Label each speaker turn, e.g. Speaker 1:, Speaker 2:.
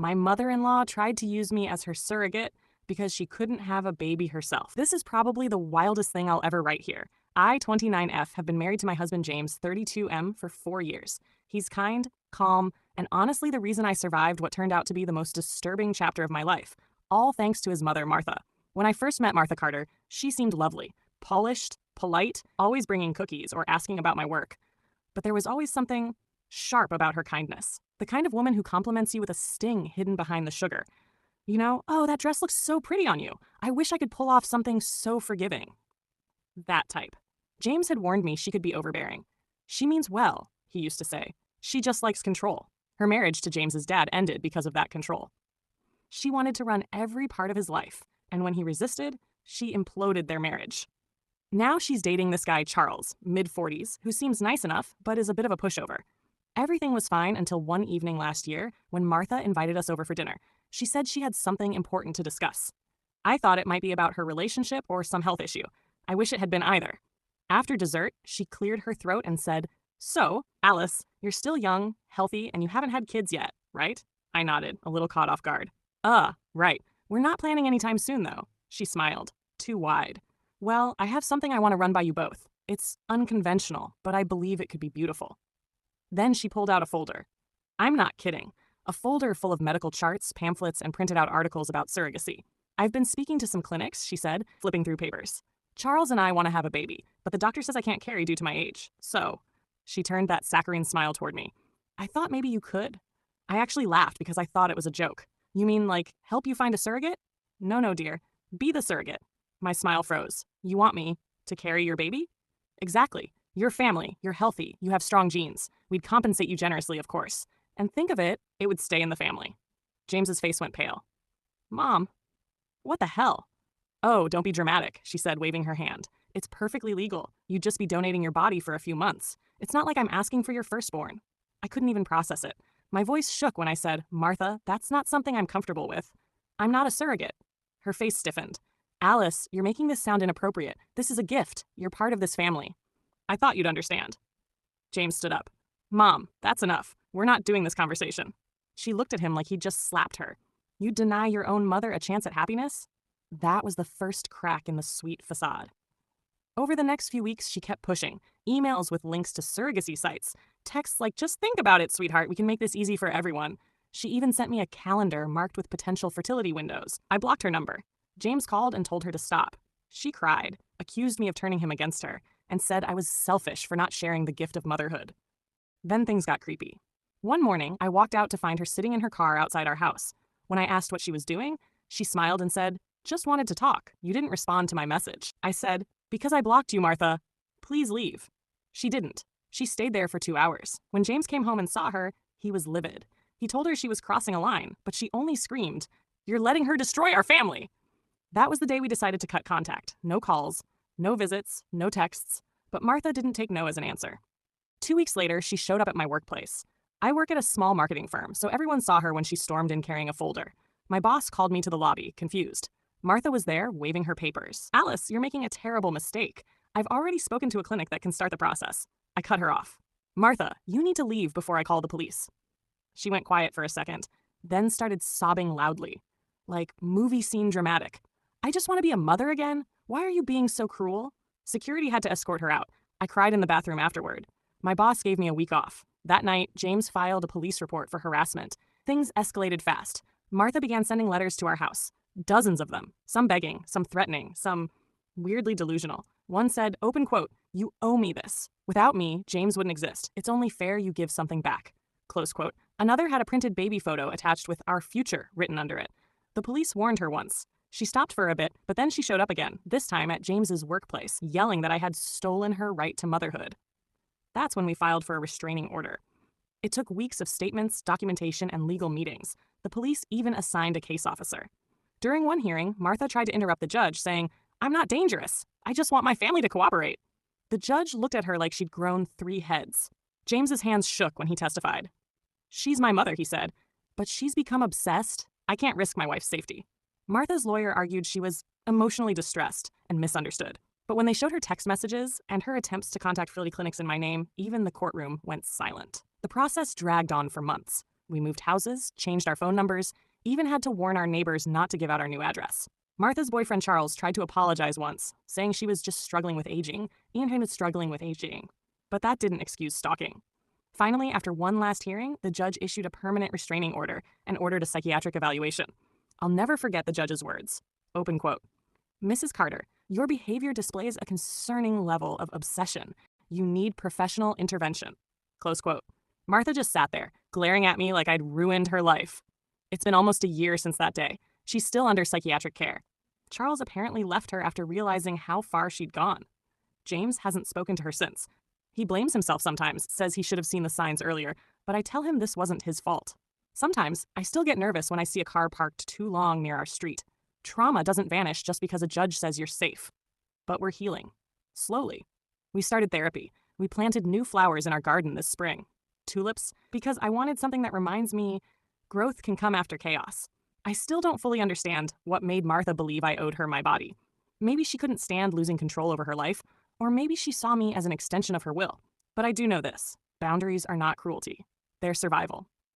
Speaker 1: My mother-in-law tried to use me as her surrogate because she couldn't have a baby herself. This is probably the wildest thing I'll ever write here. I, 29F, have been married to my husband James, 32M, for 4 years. He's kind, calm, and honestly the reason I survived what turned out to be the most disturbing chapter of my life, all thanks to his mother, Martha. When I first met Martha Carter, she seemed lovely, polished, polite, always bringing cookies or asking about my work. But there was always something sharp about her kindness, the kind of woman who compliments you with a sting hidden behind the sugar. You know, oh, that dress looks so pretty on you. I wish I could pull off something so forgiving. That type. James had warned me she could be overbearing. She means well, he used to say. She just likes control. Her marriage to James's dad ended because of that control. She wanted to run every part of his life, and when he resisted, she imploded their marriage. Now she's dating this guy, Charles, mid-40s, who seems nice enough, but is a bit of a pushover. Everything was fine until one evening last year when Martha invited us over for dinner. She said she had something important to discuss. I thought it might be about her relationship or some health issue. I wish it had been either. After dessert, she cleared her throat and said, "So, Alice, you're still young, healthy, and you haven't had kids yet, right?" I nodded, a little caught off guard. Right. We're not planning anytime soon, though." She smiled, too wide. "Well, I have something I want to run by you both. It's unconventional, but I believe it could be beautiful." Then she pulled out a folder. I'm not kidding. A folder full of medical charts, pamphlets, and printed out articles about surrogacy. "I've been speaking to some clinics," she said, flipping through papers. "Charles and I want to have a baby, but the doctor says I can't carry due to my age. So," she turned that saccharine smile toward me, "I thought maybe you could." I actually laughed because I thought it was a joke. "You mean, like, help you find a surrogate?" No, dear. Be the surrogate." My smile froze. "You want me to carry your baby?" "Exactly. You're family, you're healthy, you have strong genes. We'd compensate you generously, of course. And think of it, it would stay in the family." James's face went pale. "Mom, what the hell?" "Oh, don't be dramatic," she said, waving her hand. "It's perfectly legal. You'd just be donating your body for a few months. It's not like I'm asking for your firstborn." I couldn't even process it. My voice shook when I said, "Martha, that's not something I'm comfortable with. I'm not a surrogate." Her face stiffened. "Alice, you're making this sound inappropriate. This is a gift. You're part of this family." "I thought you'd understand." James stood up. "Mom, that's enough. We're not doing this conversation." She looked at him like he'd just slapped her. "You deny your own mother a chance at happiness?" That was the first crack in the sweet facade. Over the next few weeks, she kept pushing. Emails with links to surrogacy sites. Texts like, "Just think about it, sweetheart. We can make this easy for everyone." She even sent me a calendar marked with potential fertility windows. I blocked her number. James called and told her to stop. She cried, accused me of turning him against her, and said I was selfish for not sharing the gift of motherhood. Then things got creepy. One morning, I walked out to find her sitting in her car outside our house. When I asked what she was doing, she smiled and said, "Just wanted to talk. You didn't respond to my message." I said, "Because I blocked you, Martha. Please leave." She didn't. She stayed there for 2 hours. When James came home and saw her, he was livid. He told her she was crossing a line, but she only screamed, "You're letting her destroy our family." That was the day we decided to cut contact. No calls, no visits, no texts. But Martha didn't take no as an answer. 2 weeks later, she showed up at my workplace. I work at a small marketing firm, so everyone saw her when she stormed in carrying a folder. My boss called me to the lobby, confused. Martha was there, waving her papers. "Alice, you're making a terrible mistake. I've already spoken to a clinic that can start the process." I cut her off. "Martha, you need to leave before I call the police." She went quiet for a second, then started sobbing loudly. Like movie scene dramatic. "I just want to be a mother again. Why are you being so cruel?" Security had to escort her out. I cried in the bathroom afterward. My boss gave me a week off. That night, James filed a police report for harassment. Things escalated fast. Martha began sending letters to our house. Dozens of them. Some begging, some threatening, some weirdly delusional. One said, open quote, "You owe me this. Without me, James wouldn't exist. It's only fair you give something back." Close quote. Another had a printed baby photo attached with "Our future" written under it. The police warned her once. She stopped for a bit, but then she showed up again, this time at James's workplace, yelling that I had stolen her right to motherhood. That's when we filed for a restraining order. It took weeks of statements, documentation, and legal meetings. The police even assigned a case officer. During one hearing, Martha tried to interrupt the judge, saying, "I'm not dangerous. I just want my family to cooperate." The judge looked at her like she'd grown 3 heads. James's hands shook when he testified. "She's my mother," he said, "but she's become obsessed. I can't risk my wife's safety." Martha's lawyer argued she was emotionally distressed and misunderstood. But when they showed her text messages and her attempts to contact fertility clinics in my name, even the courtroom went silent. The process dragged on for months. We moved houses, changed our phone numbers, even had to warn our neighbors not to give out our new address. Martha's boyfriend Charles tried to apologize once, saying she was just struggling with aging, and he was struggling with aging. But that didn't excuse stalking. Finally, after one last hearing, the judge issued a permanent restraining order and ordered a psychiatric evaluation. I'll never forget the judge's words. Open quote. "Mrs. Carter, your behavior displays a concerning level of obsession. You need professional intervention." Close quote. Martha just sat there, glaring at me like I'd ruined her life. It's been almost a year since that day. She's still under psychiatric care. Charles apparently left her after realizing how far she'd gone. James hasn't spoken to her since. He blames himself sometimes, says he should have seen the signs earlier, but I tell him this wasn't his fault. Sometimes, I still get nervous when I see a car parked too long near our street. Trauma doesn't vanish just because a judge says you're safe. But we're healing. Slowly. We started therapy. We planted new flowers in our garden this spring. Tulips, because I wanted something that reminds me growth can come after chaos. I still don't fully understand what made Martha believe I owed her my body. Maybe she couldn't stand losing control over her life, or maybe she saw me as an extension of her will. But I do know this: boundaries are not cruelty. They're survival.